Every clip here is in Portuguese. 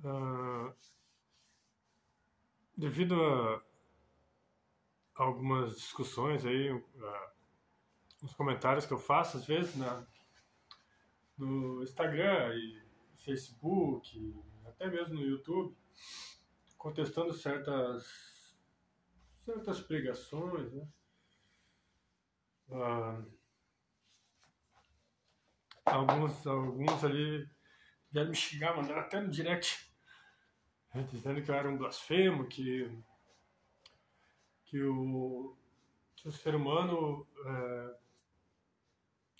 Ah, devido a algumas discussões aí, uns comentários que eu faço às vezes no Instagram e Facebook, até mesmo no YouTube, contestando certas pregações, né? Ah, alguns ali vieram me xingar, mandaram até no direct, né, dizendo que eu era um blasfemo, que o, que o ser humano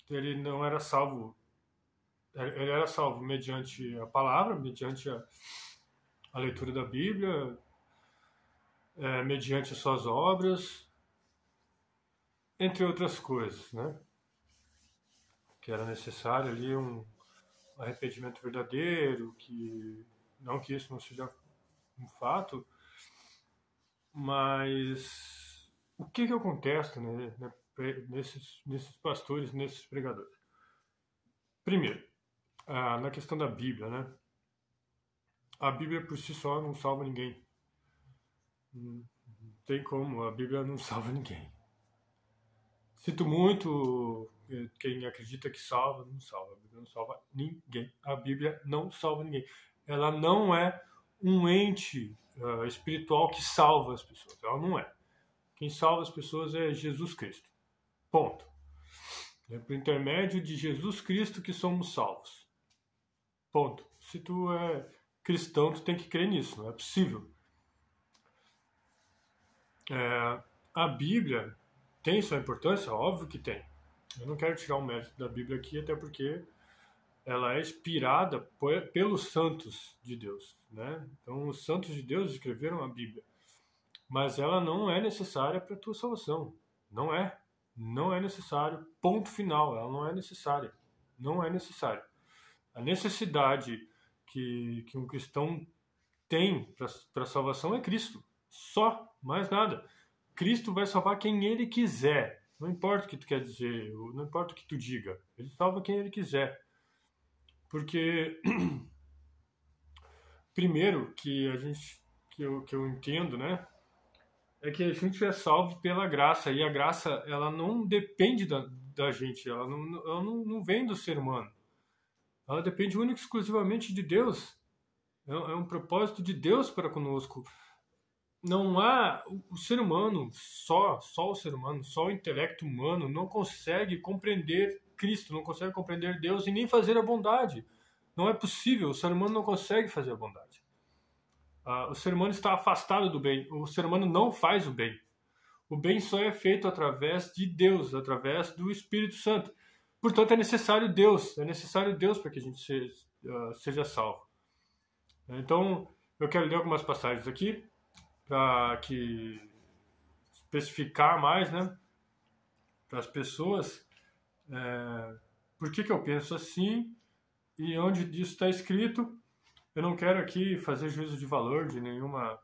ele não era salvo. Ele era salvo mediante a palavra, mediante a leitura da Bíblia, mediante as suas obras, entre outras coisas, né? Que era necessário ali um arrependimento verdadeiro, que não que isso não seja um fato, mas o que eu contesto, né, nesses pastores, nesses pregadores? Primeiro, na questão da Bíblia, né? A Bíblia por si só não salva ninguém. Não tem como, a Bíblia não salva ninguém. Sinto muito quem acredita que salva, não salva. A Bíblia não salva ninguém. A Bíblia não salva ninguém. Ela não é um ente espiritual que salva as pessoas. Ela não é. Quem salva as pessoas é Jesus Cristo. Ponto. É por intermédio de Jesus Cristo que somos salvos. Ponto. Se tu é cristão, tu tem que crer nisso. Não é possível. A Bíblia tem sua importância? Óbvio que tem. Eu não quero tirar o mérito da Bíblia aqui, até porque ela é inspirada pelos santos de Deus, né? Então, os santos de Deus escreveram a Bíblia. Mas ela não é necessária para a tua salvação. Não é. Não é necessário. Ponto final. Ela não é necessária. Não é necessário. A necessidade que um cristão tem para a salvação é Cristo. Só. Mais nada. Cristo vai salvar quem ele quiser. Não importa o que tu quer dizer, não importa o que tu diga. Ele salva quem ele quiser. Porque, primeiro, que eu entendo, né? É que a gente é salvo pela graça. E a graça, ela não depende da gente. Ela não vem do ser humano. Ela depende única e exclusivamente de Deus. É um propósito de Deus para conosco. Não há o ser humano, só o ser humano, só o intelecto humano não consegue compreender Cristo, não consegue compreender Deus e nem fazer a bondade. Não é possível, o ser humano não consegue fazer a bondade. O ser humano está afastado do bem, o ser humano não faz o bem. O bem só é feito através de Deus, através do Espírito Santo. Portanto, é necessário Deus para que a gente seja salvo. Então, eu quero ler algumas passagens aqui, para que especificar mais, né, para as pessoas por que eu penso assim e onde isso está escrito. Eu não quero aqui fazer juízo de valor de nenhuma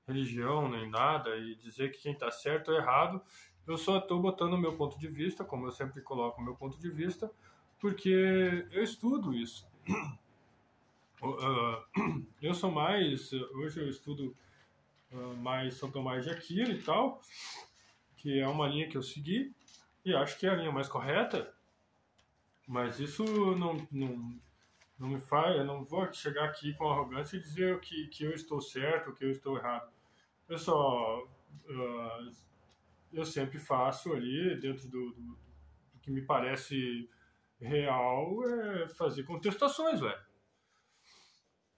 religião nem nada e dizer que quem está certo ou errado. Eu só estou botando o meu ponto de vista, como eu sempre coloco o meu ponto de vista, porque eu estudo isso. Eu sou mais, hoje eu estudo mais São Tomás de Aquino e tal, que é uma linha que eu segui e acho que é a linha mais correta, mas isso não me faz, eu não vou chegar aqui com arrogância e dizer que eu estou certo, que eu estou errado. Eu só, eu sempre faço ali, dentro do que me parece real, fazer contestações, velho.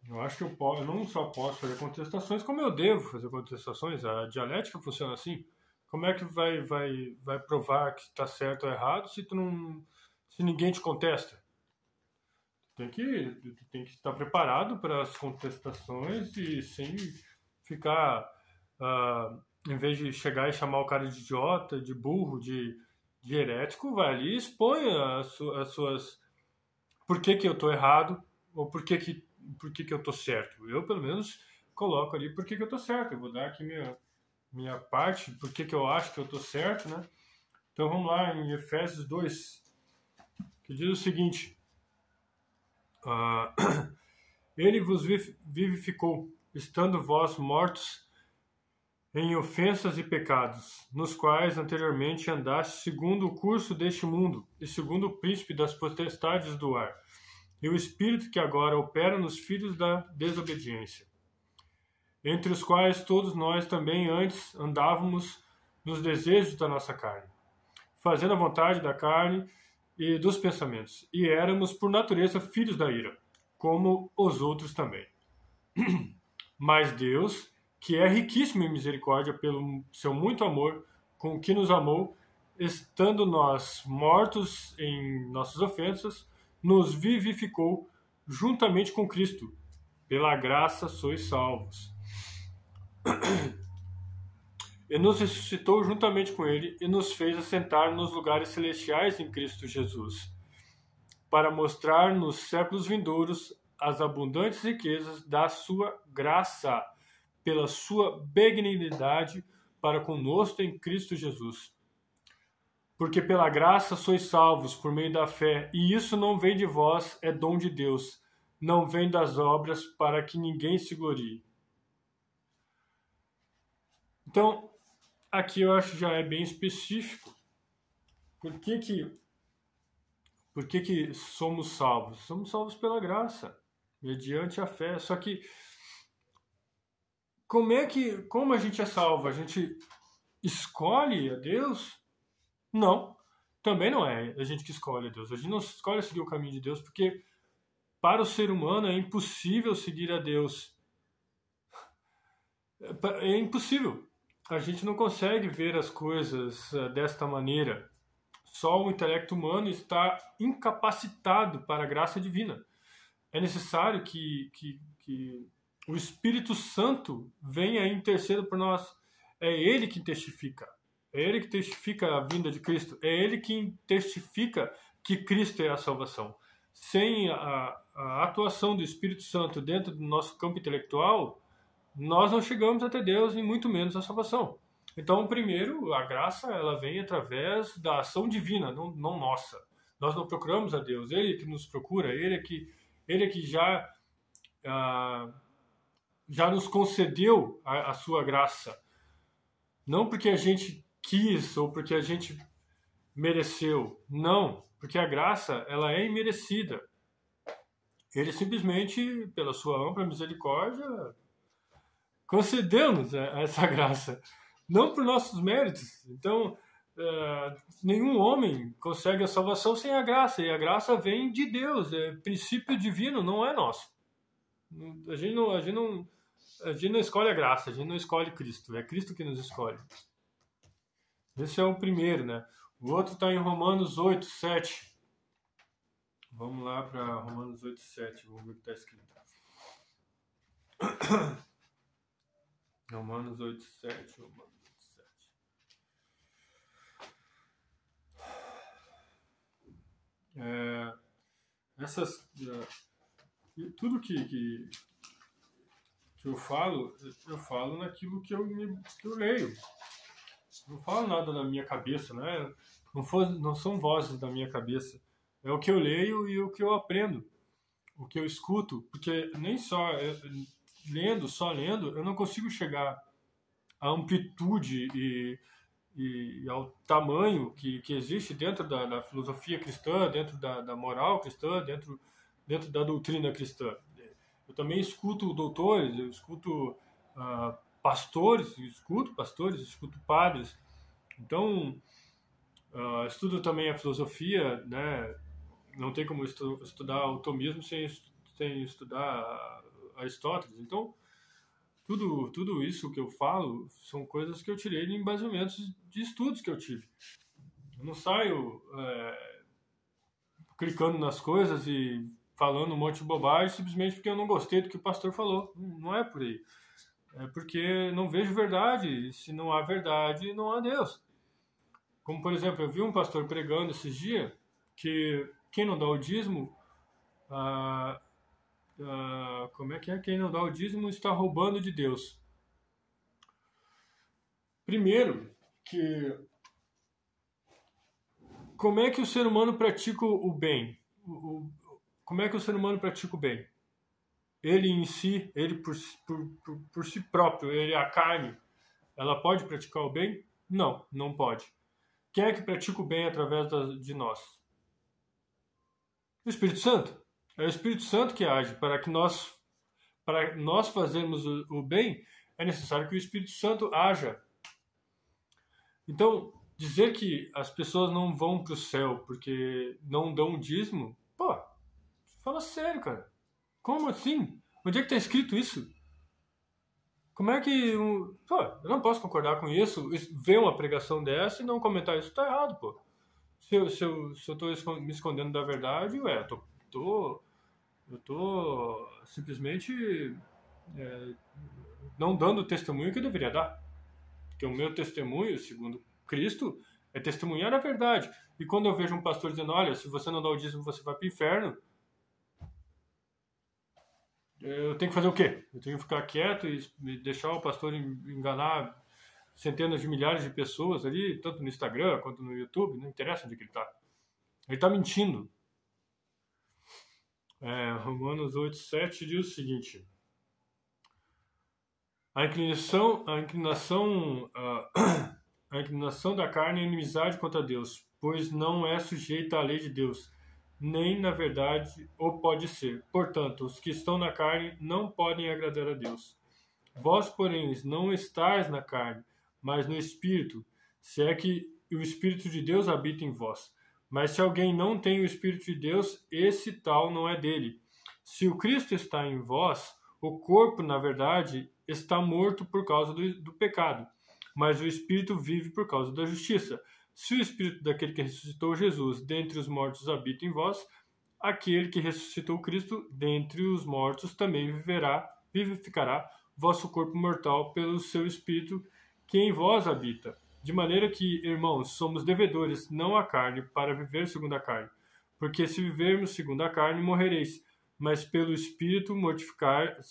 Eu acho que eu não só posso fazer contestações, como eu devo fazer contestações. A dialética funciona assim. Como é que vai provar que está certo ou errado se ninguém te contesta? Tu tem que estar preparado para as contestações e sem ficar, em vez de chegar e chamar o cara de idiota, de burro, de herético, vai ali e expõe as suas... Por que eu estou errado ou por que eu estou certo. Eu, pelo menos, coloco ali por que eu estou certo. Eu vou dar aqui minha parte, por que eu acho que eu estou certo, né? Então vamos lá em Efésios 2, que diz o seguinte: Ele vos vivificou, estando vós mortos em ofensas e pecados, nos quais anteriormente andaste segundo o curso deste mundo e segundo o príncipe das potestades do ar, e o espírito que agora opera nos filhos da desobediência, entre os quais todos nós também antes andávamos nos desejos da nossa carne, fazendo a vontade da carne e dos pensamentos, e éramos por natureza filhos da ira, como os outros também. Mas Deus, que é riquíssimo em misericórdia pelo seu muito amor com que nos amou, estando nós mortos em nossas ofensas, nos vivificou juntamente com Cristo. Pela graça sois salvos. E nos ressuscitou juntamente com ele e nos fez assentar nos lugares celestiais em Cristo Jesus, para mostrar nos séculos vindouros as abundantes riquezas da sua graça, pela sua benignidade para conosco em Cristo Jesus. Porque pela graça sois salvos por meio da fé, e isso não vem de vós, é dom de Deus, não vem das obras, para que ninguém se glorie. Então, aqui eu acho que já é bem específico. Por que somos salvos? Somos salvos pela graça, mediante a fé. Só que como a gente é salvo? A gente escolhe a Deus? Não, também não é a gente que escolhe a Deus. A gente não escolhe seguir o caminho de Deus, porque para o ser humano é impossível seguir a Deus. É impossível. A gente não consegue ver as coisas desta maneira. Só o intelecto humano está incapacitado para a graça divina. É necessário que o Espírito Santo venha e interceda por nós. É Ele que testifica. É Ele que testifica a vinda de Cristo. É Ele que testifica que Cristo é a salvação. Sem a atuação do Espírito Santo dentro do nosso campo intelectual, nós não chegamos até Deus e muito menos a salvação. Então, primeiro, a graça ela vem através da ação divina, não nossa. Nós não procuramos a Deus, Ele que nos procura, Ele é que já nos concedeu a sua graça. Não porque a gente quis ou porque a gente mereceu. Não, porque a graça ela é imerecida. Ele simplesmente, pela sua ampla misericórdia, concedeu-nos essa graça. Não por nossos méritos. Então, nenhum homem consegue a salvação sem a graça. E a graça vem de Deus. É princípio divino, não é nosso. A gente não escolhe a graça, a gente não escolhe Cristo. É Cristo que nos escolhe. Esse é o primeiro, né? O outro está em Romanos 8, 7. Vamos lá para Romanos 8, 7. Vamos ver o que está escrito. Romanos 8, 7. Romanos 8, 7. Tudo que eu falo naquilo que eu leio. Não falo nada da minha cabeça, né? Não são vozes da minha cabeça. É o que eu leio e o que eu aprendo, o que eu escuto, porque nem só só lendo, eu não consigo chegar à amplitude e ao tamanho que existe dentro da filosofia cristã, dentro da moral cristã, dentro da doutrina cristã. Eu também escuto doutores, eu escuto pastores, escuto padres. Então, estudo também a filosofia, né? Não tem como estudar o tomismo sem estudar Aristóteles. Então, tudo isso que eu falo são coisas que eu tirei de embasamentos de estudos que eu tive. Eu não saio clicando nas coisas e falando um monte de bobagem simplesmente porque eu não gostei do que o pastor falou. Não é por aí. É porque não vejo verdade. E se não há verdade, não há Deus. Como, por exemplo, eu vi um pastor pregando esses dias que quem não dá o dízimo, como é que é? Quem não dá o dízimo está roubando de Deus. Primeiro, como é que o ser humano pratica o bem? Como é que o ser humano pratica o bem? ele em si, ele por si próprio, ele é a carne, ela pode praticar o bem? Não, não pode. Quem é que pratica o bem através de nós? O Espírito Santo. É o Espírito Santo que age. Para nós fazermos o bem, é necessário que o Espírito Santo haja. Então, dizer que as pessoas não vão para o céu porque não dão dízimo, pô, fala sério, cara. Como assim? Onde é que está escrito isso? Como é que... Pô, eu não posso concordar com isso, ver uma pregação dessa e não comentar isso. Tá errado, pô. Se eu tô me escondendo da verdade, ué, eu tô simplesmente não dando o testemunho que eu deveria dar. Porque o meu testemunho, segundo Cristo, é testemunhar a verdade. E quando eu vejo um pastor dizendo, olha, se você não dá o dízimo, você vai para o inferno, eu tenho que fazer o quê? Eu tenho que ficar quieto e deixar o pastor enganar centenas de milhares de pessoas ali, tanto no Instagram quanto no YouTube, não interessa onde que ele está. Ele está mentindo. Romanos 8:7 diz o seguinte: a inclinação da carne é inimizade contra Deus, pois não é sujeita à lei de Deus, nem na verdade o pode ser. Portanto, os que estão na carne não podem agradar a Deus. Vós, porém, não estáis na carne, mas no Espírito, se é que o Espírito de Deus habita em vós. Mas se alguém não tem o Espírito de Deus, esse tal não é dele. Se o Cristo está em vós, o corpo, na verdade, está morto por causa do pecado, mas o Espírito vive por causa da justiça. Se o Espírito daquele que ressuscitou Jesus dentre os mortos habita em vós, aquele que ressuscitou Cristo dentre os mortos também vivificará vosso corpo mortal pelo seu Espírito que em vós habita. De maneira que, irmãos, somos devedores não à carne para viver segundo a carne. Porque se vivermos segundo a carne, morrereis. Mas se pelo Espírito mortificardes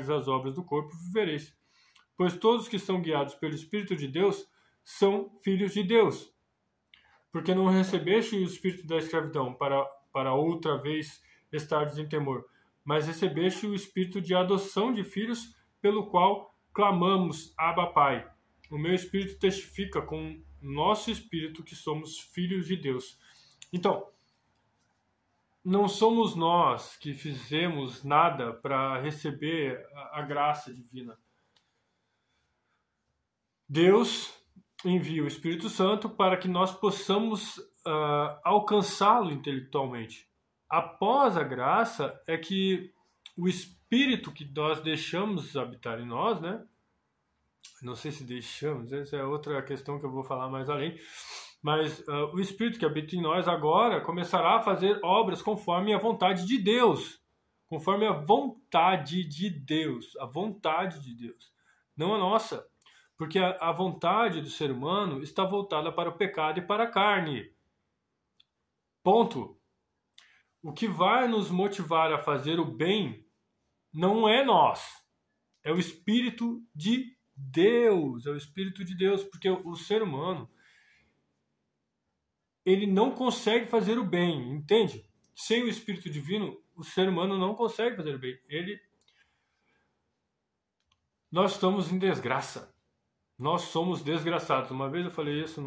as obras do corpo, vivereis. Pois todos que são guiados pelo Espírito de Deus são filhos de Deus. Porque não recebeste o espírito da escravidão para outra vez estardes em temor, mas recebeste o espírito de adoção de filhos, pelo qual clamamos, Abba, Pai. O meu espírito testifica com nosso espírito que somos filhos de Deus. Então, não somos nós que fizemos nada para receber a graça divina. Deus envia o Espírito Santo para que nós possamos alcançá-lo intelectualmente. Após a graça é que o Espírito que nós deixamos habitar em nós, né? Não sei se deixamos, essa é outra questão que eu vou falar mais além. Mas o Espírito que habita em nós agora começará a fazer obras conforme a vontade de Deus. Conforme a vontade de Deus. A vontade de Deus. Não a nossa. Porque a vontade do ser humano está voltada para o pecado e para a carne. Ponto. O que vai nos motivar a fazer o bem não é nós. É o Espírito de Deus. É o Espírito de Deus. Porque o ser humano, ele não consegue fazer o bem, entende? Sem o Espírito Divino, o ser humano não consegue fazer o bem. Nós estamos em desgraça. Nós somos desgraçados. Uma vez eu falei isso,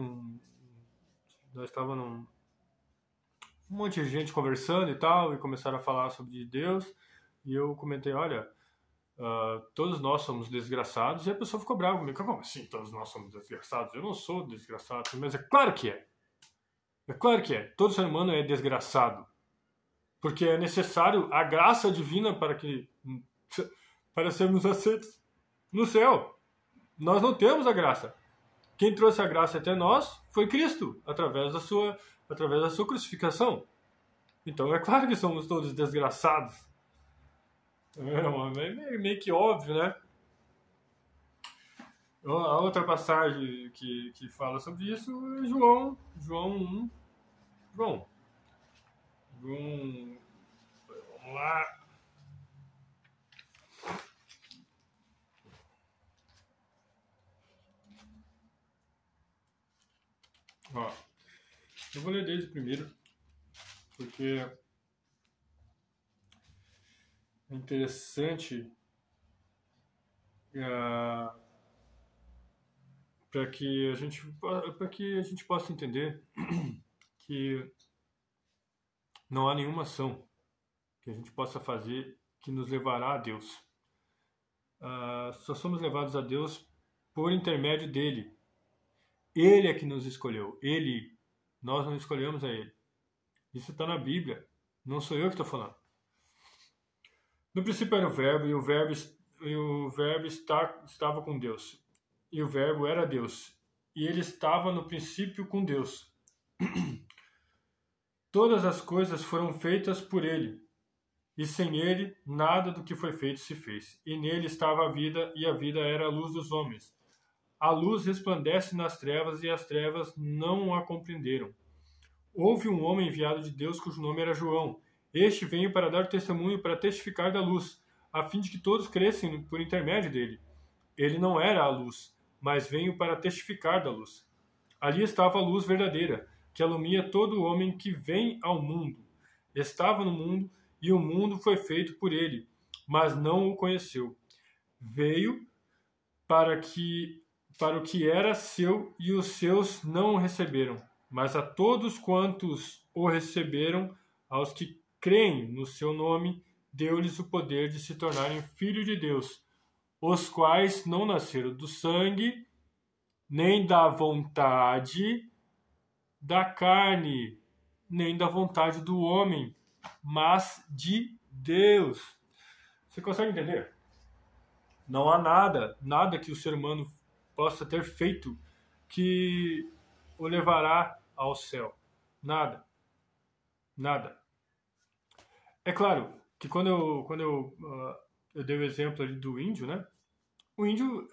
nós estávamos um monte de gente conversando e tal, e começaram a falar sobre Deus, e eu comentei, olha, todos nós somos desgraçados, e a pessoa ficou brava comigo. Como assim todos nós somos desgraçados? Eu não sou desgraçado, mas é claro que é. É claro que é. Todo ser humano é desgraçado. Porque é necessário a graça divina para sermos aceitos no céu. Nós não temos a graça. Quem trouxe a graça até nós foi Cristo, através da sua crucificação. Então é claro que somos todos desgraçados. É meio que óbvio, né? A outra passagem que fala sobre isso é João 1. João. Vamos lá. Ó, eu vou ler desde o primeiro, porque é interessante ah, para que a gente possa entender que não há nenhuma ação que a gente possa fazer que nos levará a Deus. Só somos levados a Deus por intermédio dele. Ele é que nos escolheu. Nós não escolhemos a ele. Isso está na Bíblia. Não sou eu que estou falando. No princípio era o Verbo, e o verbo estava com Deus. E o Verbo era Deus. E ele estava no princípio com Deus. Todas as coisas foram feitas por ele. E sem ele, nada do que foi feito se fez. E nele estava a vida, e a vida era a luz dos homens. A luz resplandece nas trevas, e as trevas não a compreenderam. Houve um homem enviado de Deus cujo nome era João. Este veio para dar testemunho, para testificar da luz, a fim de que todos crescem por intermédio dele. Ele não era a luz, mas veio para testificar da luz. Ali estava a luz verdadeira, que alumia todo homem que vem ao mundo. Estava no mundo, e o mundo foi feito por ele, mas não o conheceu. Veio para o que era seu, e os seus não o receberam. Mas a todos quantos o receberam, aos que creem no seu nome, deu-lhes o poder de se tornarem filhos de Deus, os quais não nasceram do sangue, nem da vontade da carne, nem da vontade do homem, mas de Deus. Você consegue entender? Não há nada que o ser humano possa ter feito que o levará ao céu. Nada. É claro que eu dei o exemplo ali do índio, né? O índio,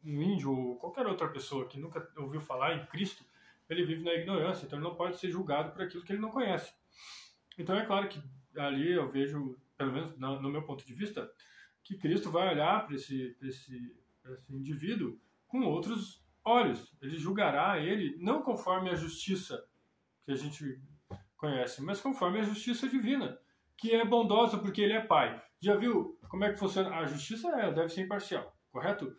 um índio ou qualquer outra pessoa que nunca ouviu falar em Cristo, ele vive na ignorância, então ele não pode ser julgado por aquilo que ele não conhece. Então é claro que ali eu vejo, pelo menos no meu ponto de vista, que Cristo vai olhar para esse indivíduo com outros olhos. Ele julgará ele não conforme a justiça que a gente conhece, mas conforme a justiça divina, que é bondosa porque ele é pai. Já viu como é que funciona? A justiça deve ser imparcial, correto?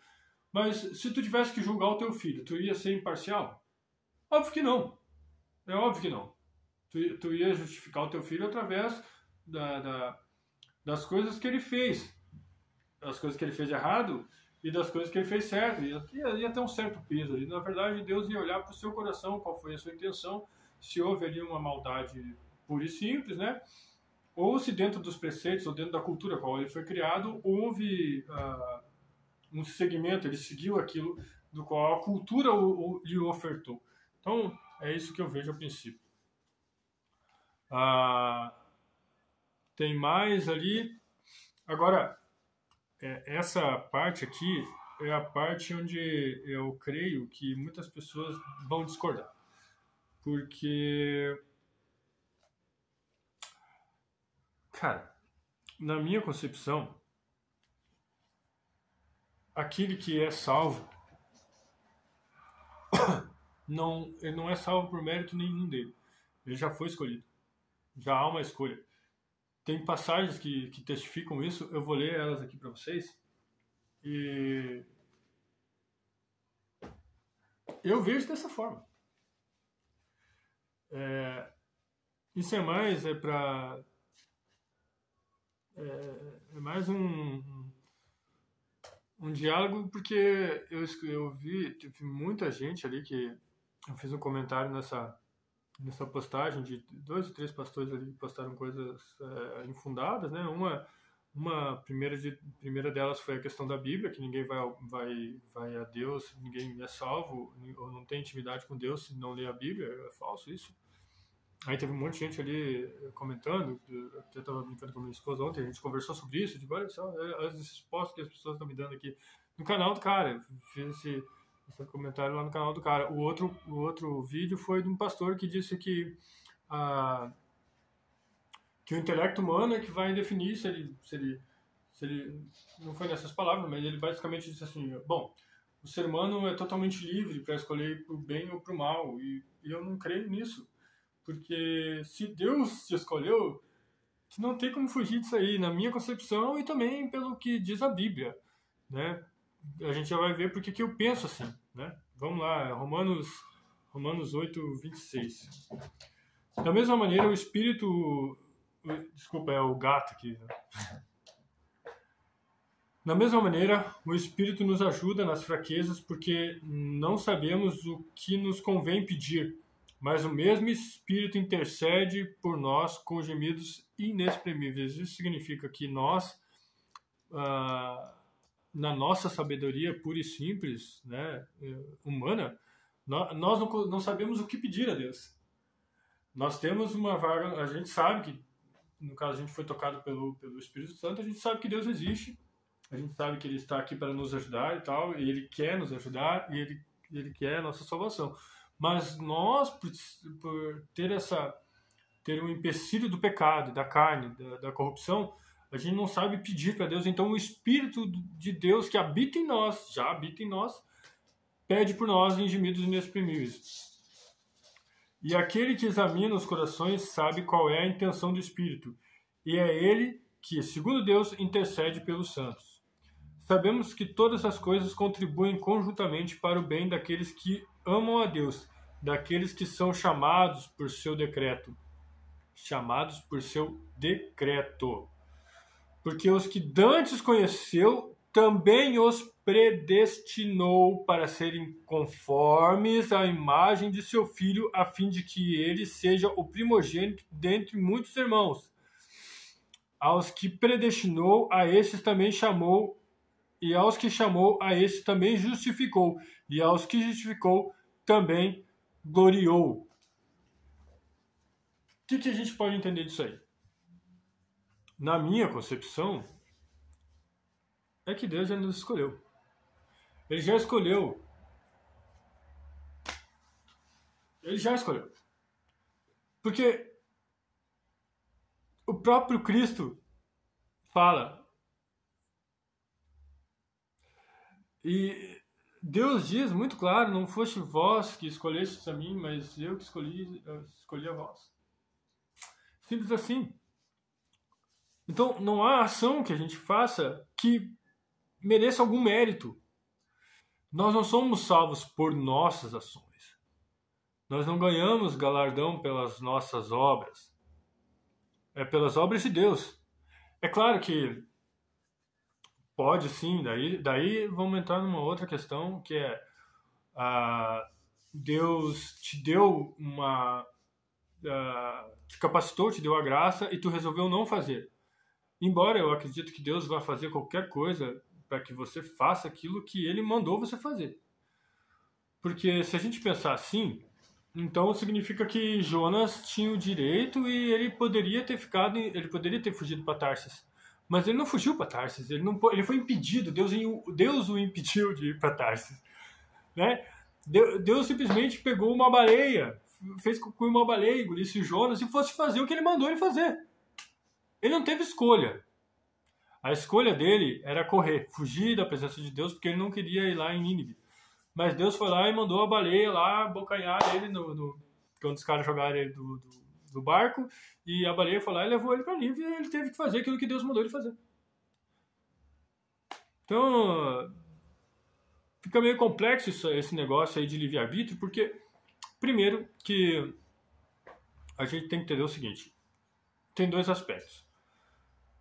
Mas se tu tivesse que julgar o teu filho, tu ia ser imparcial? Óbvio que não. É óbvio que não. Tu ia justificar o teu filho através das coisas que ele fez. Das coisas que ele fez errado e das coisas que ele fez certo. Ia ter um certo peso ali. Na verdade, Deus ia olhar para o seu coração, qual foi a sua intenção, se houve ali uma maldade pura e simples, né? Ou se dentro dos preceitos ou dentro da cultura a qual ele foi criado, houve um segmento, ele seguiu aquilo do qual a cultura lhe ofertou. Então, é isso que eu vejo a princípio. Tem mais ali. Agora, essa parte aqui é a parte onde eu creio que muitas pessoas vão discordar. Porque, cara, na minha concepção, aquele que é salvo, ele não é salvo por mérito nenhum dele. Ele já foi escolhido. Já há uma escolha. Tem passagens que testificam isso, eu vou ler elas aqui para vocês. E eu vejo dessa forma. Isso é mais é mais um diálogo, porque eu vi, teve muita gente ali que eu fiz um comentário nessa postagem de 2 ou 3 pastores ali que postaram coisas infundadas, né? Uma primeira delas foi a questão da Bíblia, que ninguém vai a Deus, ninguém é salvo, ou não tem intimidade com Deus se não lê a Bíblia, é falso isso. Aí teve um monte de gente ali comentando, eu estava brincando com a minha esposa ontem, a gente conversou sobre isso, de olha só, as respostas que as pessoas estão me dando aqui no canal do cara, eu fiz esse comentário lá no canal do cara. O outro vídeo foi de um pastor que disse que o intelecto humano é que vai definir se ele não foi nessas palavras, mas ele basicamente disse assim, bom, o ser humano é totalmente livre para escolher para o bem ou para o mal, e eu não creio nisso, porque se Deus te escolheu, Não tem como fugir disso aí, na minha concepção e também pelo que diz a Bíblia, né? A gente já vai ver porque que eu penso assim, né? Vamos lá, Romanos 8:26. Da mesma maneira, o Espírito... Desculpa, é o gato aqui. Né? Da mesma maneira, o Espírito nos ajuda nas fraquezas porque não sabemos o que nos convém pedir, mas o mesmo Espírito intercede por nós com gemidos inexprimíveis. Isso significa que nós, na nossa sabedoria pura e simples, né, humana, nós não sabemos o que pedir a Deus. Nós temos uma vaga, a gente sabe que, no caso a gente foi tocado pelo Espírito Santo, a gente sabe que Deus existe, a gente sabe que Ele está aqui para nos ajudar e tal, e Ele quer nos ajudar, e Ele quer a nossa salvação. Mas nós, por ter um empecilho do pecado, da carne, da corrupção, a gente não sabe pedir para Deus. Então o Espírito de Deus que habita em nós, já habita em nós, pede por nós em gemidos inexprimíveis. E aquele que examina os corações sabe qual é a intenção do Espírito, e é Ele que, segundo Deus, intercede pelos santos. Sabemos que todas as coisas contribuem conjuntamente para o bem daqueles que amam a Deus, daqueles que são chamados por seu decreto. Chamados por seu decreto. Porque os que dantes conheceu, também os predestinou para serem conformes à imagem de seu Filho, a fim de que ele seja o primogênito dentre muitos irmãos. Aos que predestinou, a estes também chamou, e aos que chamou, a estes também justificou, e aos que justificou, também gloriou. O que a gente pode entender disso aí? Na minha concepção, é que Deus já nos escolheu. Ele já escolheu. Ele já escolheu. Porque o próprio Cristo fala. E Deus diz muito claro, não foste vós que escolhestes a mim, mas eu que escolhi a vós. Simples assim. Então, não há ação que a gente faça que mereça algum mérito. Nós não somos salvos por nossas ações. Nós não ganhamos galardão pelas nossas obras. É pelas obras de Deus. É claro que pode sim, daí vamos entrar numa outra questão, que é Deus te deu te capacitou, te deu a graça e tu resolveu não fazer. Embora eu acredito que Deus vai fazer qualquer coisa para que você faça aquilo que Ele mandou você fazer. Porque se a gente pensar assim, então significa que Jonas tinha o direito e ele poderia ter fugido para Tarsis. Mas ele não fugiu para Tarsis, ele foi impedido, Deus o impediu de ir para Tarsis. Né? Deus simplesmente pegou uma baleia, fez com que uma baleia engolisse Jonas e fosse fazer o que ele mandou ele fazer. Ele não teve escolha. A escolha dele era correr, fugir da presença de Deus, porque ele não queria ir lá em Nínive. Mas Deus foi lá e mandou a baleia lá abocanhar ele quando os caras jogaram ele do barco, e a baleia foi lá e levou ele para Nínive, e ele teve que fazer aquilo que Deus mandou ele fazer. Então, fica meio complexo esse negócio aí de livre-arbítrio, porque, primeiro, que a gente tem que entender o seguinte, tem dois aspectos.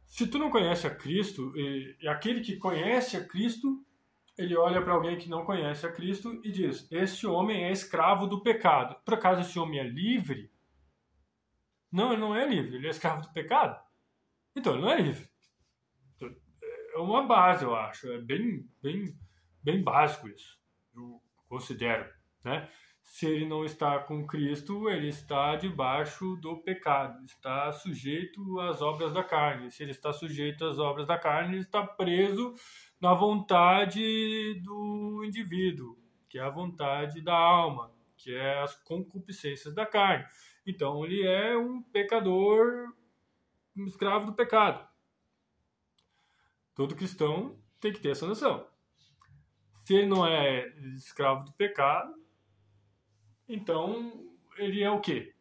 Se tu não conhece a Cristo, e aquele que conhece a Cristo, ele olha para alguém que não conhece a Cristo e diz, este homem é escravo do pecado. Por acaso esse homem é livre? Não, ele não é livre, ele é escravo do pecado. Então, ele não é livre. Então, é uma base, eu acho. É bem básico isso, eu considero. Né? Se ele não está com Cristo, ele está debaixo do pecado, está sujeito às obras da carne. Se ele está sujeito às obras da carne, ele está preso na vontade do indivíduo, que é a vontade da alma, que é as concupiscências da carne. Então, ele é um pecador, um escravo do pecado. Todo cristão tem que ter essa noção. Se ele não é escravo do pecado, então ele é o quê?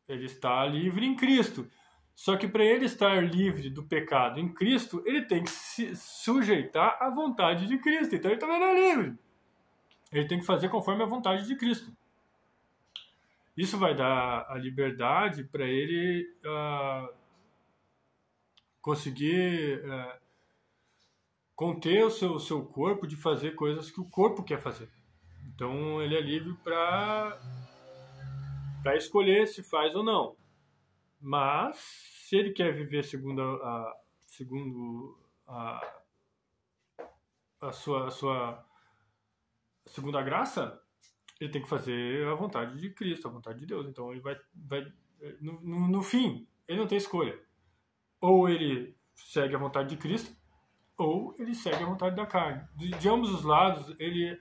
Ele está livre em Cristo. Só que para ele estar livre do pecado em Cristo, ele tem que se sujeitar à vontade de Cristo. Então ele também não é livre. Ele tem que fazer conforme a vontade de Cristo. Isso vai dar a liberdade para ele conseguir conter o seu corpo de fazer coisas que o corpo quer fazer. Então ele é livre para escolher se faz ou não. Mas se ele quer viver segundo a sua segunda graça, ele tem que fazer a vontade de Cristo, a vontade de Deus. Então ele vai no fim, ele não tem escolha. Ou ele segue a vontade de Cristo, ou ele segue a vontade da carne. De ambos os lados, ele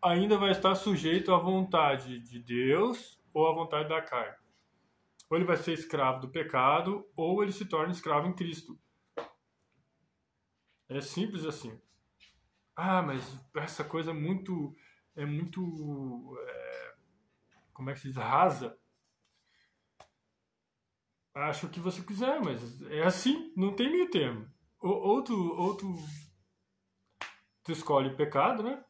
ainda vai estar sujeito à vontade de Deus ou à vontade da carne. Ou ele vai ser escravo do pecado, ou ele se torna escravo em Cristo. É simples assim. Mas essa coisa é muito, como é que se diz? Rasa. Acho o que você quiser, mas é assim, não tem meio termo. Ou tu escolhe o pecado, né?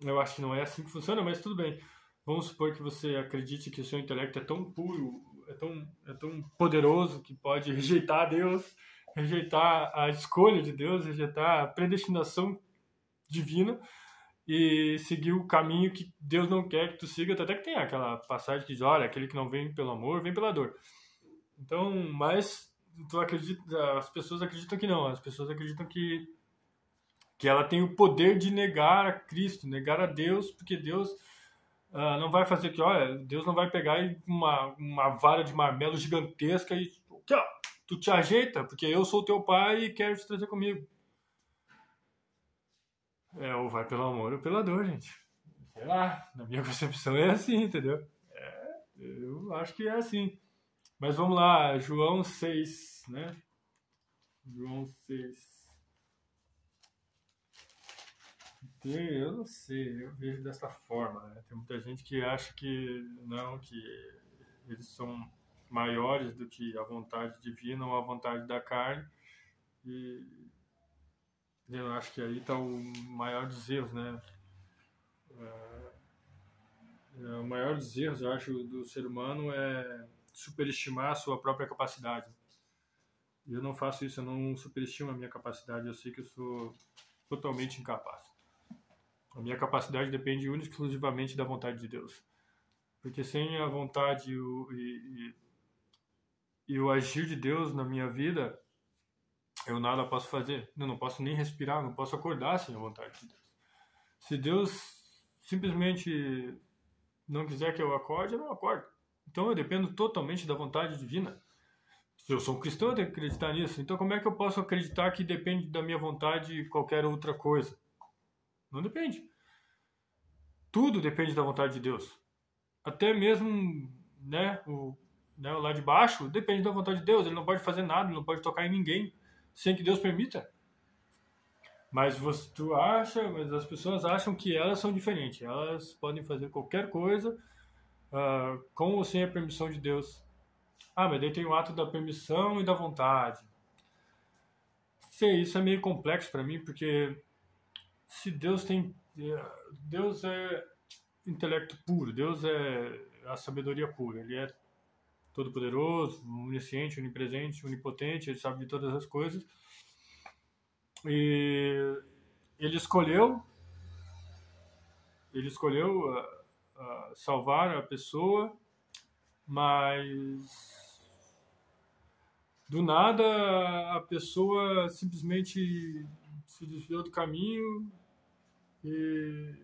Eu acho que não é assim que funciona, mas tudo bem. Vamos supor que você acredite que o seu intelecto é tão puro, é tão poderoso que pode rejeitar Deus, rejeitar a escolha de Deus, rejeitar a predestinação divina e seguir o caminho que Deus não quer que tu siga. Até que tem aquela passagem que diz, olha, aquele que não vem pelo amor, vem pela dor. Então, mas as pessoas acreditam que não. As pessoas acreditam que ela tem o poder de negar a Cristo, negar a Deus, porque Deus não vai fazer que, olha, Deus não vai pegar uma vara de marmelo gigantesca e aqui, ó, tu te ajeita, porque eu sou teu pai e quero te trazer comigo. Ou vai pelo amor ou pela dor, gente. Sei lá, na minha concepção é assim, entendeu? Eu acho que é assim. Mas vamos lá, João 6, né? João 6. Eu não sei, eu vejo dessa forma, né? Tem muita gente que acha que não, que eles são maiores do que a vontade divina ou a vontade da carne. E eu acho que aí está o maior dos erros, né? O maior dos erros, eu acho, do ser humano é superestimar a sua própria capacidade. Eu não faço isso, eu não superestimo a minha capacidade, eu sei que eu sou totalmente incapaz. A minha capacidade depende única e exclusivamente da vontade de Deus. Porque sem a vontade e o agir de Deus na minha vida, eu nada posso fazer. Eu não posso nem respirar, não posso acordar sem a vontade de Deus. Se Deus simplesmente não quiser que eu acorde, eu não acordo. Então eu dependo totalmente da vontade divina. Se eu sou um cristão, eu tenho que acreditar nisso. Então como é que eu posso acreditar que depende da minha vontade qualquer outra coisa? Não depende. Tudo depende da vontade de Deus. Até mesmo, né, o lá de baixo depende da vontade de Deus. Ele não pode fazer nada, ele não pode tocar em ninguém sem que Deus permita. Mas mas as pessoas acham que elas são diferentes. Elas podem fazer qualquer coisa com ou sem a permissão de Deus. Mas daí tem o ato da permissão e da vontade. Sei, isso é meio complexo para mim, porque se Deus é intelecto puro, Deus é a sabedoria pura, ele é todo-poderoso, onisciente, onipresente, onipotente, ele sabe de todas as coisas. E ele escolheu salvar a pessoa, mas do nada a pessoa simplesmente se desviou do caminho e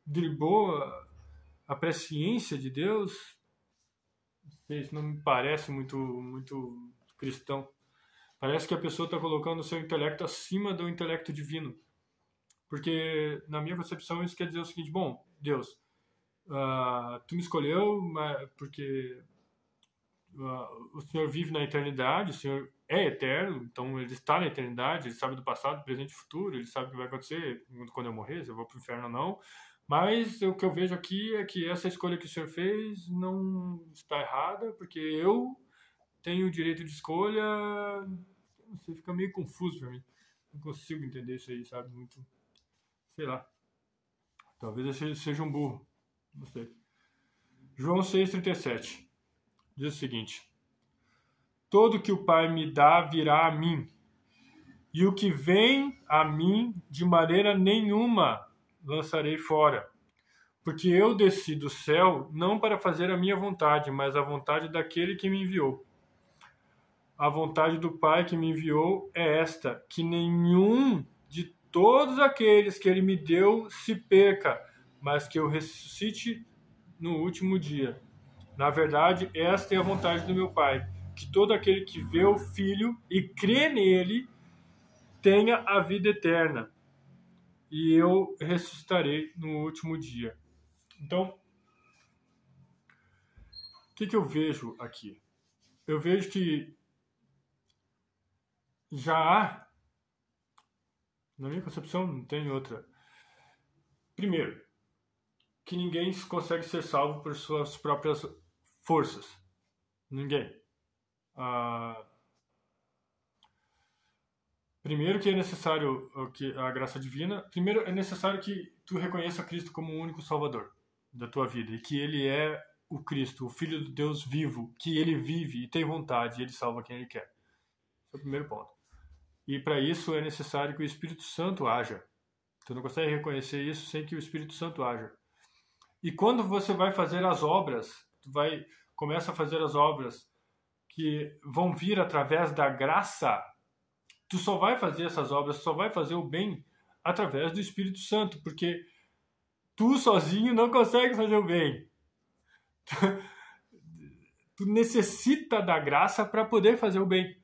driblou a presciência de Deus. Isso não me parece muito cristão. Parece que a pessoa está colocando o seu intelecto acima do intelecto divino. Porque, na minha concepção, isso quer dizer o seguinte: bom, Deus, tu me escolheu porque o Senhor vive na eternidade, o Senhor é eterno, então ele está na eternidade, ele sabe do passado, do presente e futuro, ele sabe o que vai acontecer quando eu morrer, se eu vou para o inferno ou não. Mas o que eu vejo aqui é que essa escolha que o Senhor fez não está errada, porque eu tenho o direito de escolha, não sei, fica meio confuso para mim. Não consigo entender isso aí, sabe? Muito, sei lá. Talvez eu seja um burro, não sei. João 6,37 diz o seguinte: todo que o Pai me dá virá a mim, e o que vem a mim de maneira nenhuma lançarei fora. Porque eu desci do céu não para fazer a minha vontade, mas a vontade daquele que me enviou. A vontade do Pai que me enviou é esta, que nenhum de todos aqueles que ele me deu se perca, mas que eu ressuscite no último dia. Na verdade, esta é a vontade do meu Pai, que todo aquele que vê o Filho e crê nele tenha a vida eterna, e eu ressuscitarei no último dia. Então, o que eu vejo aqui? Eu vejo que já há, na minha concepção, não tem outra. Primeiro, que ninguém consegue ser salvo por suas próprias forças. Ninguém. Primeiro que é necessário que a graça divina. Primeiro é necessário que tu reconheça Cristo como o único Salvador da tua vida e que Ele é o Cristo, o Filho de Deus vivo, que Ele vive e tem vontade e Ele salva quem Ele quer. Esse é o primeiro ponto. E para isso é necessário que o Espírito Santo haja. Tu não consegue reconhecer isso sem que o Espírito Santo haja. E quando você vai fazer as obras, começa a fazer as obras que vão vir através da graça, tu só vai fazer essas obras, só vai fazer o bem através do Espírito Santo, porque tu sozinho não consegue fazer o bem. Tu necessita da graça para poder fazer o bem.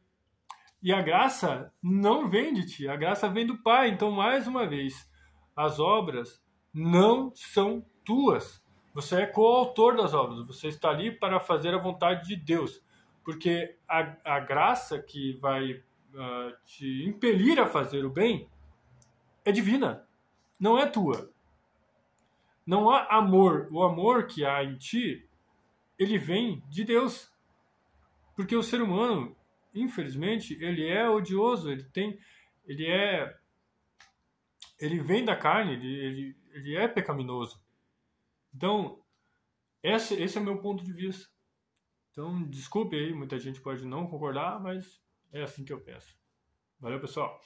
E a graça não vem de ti, a graça vem do Pai. Então, mais uma vez, as obras não são tuas. Você é coautor das obras, você está ali para fazer a vontade de Deus. Porque a graça que vai te impelir a fazer o bem é divina, não é tua. Não há amor. O amor que há em ti, ele vem de Deus. Porque o ser humano, infelizmente, ele é odioso, ele vem da carne, ele é pecaminoso. Então, esse é o meu ponto de vista. Então, desculpe aí, muita gente pode não concordar, mas é assim que eu penso. Valeu, pessoal!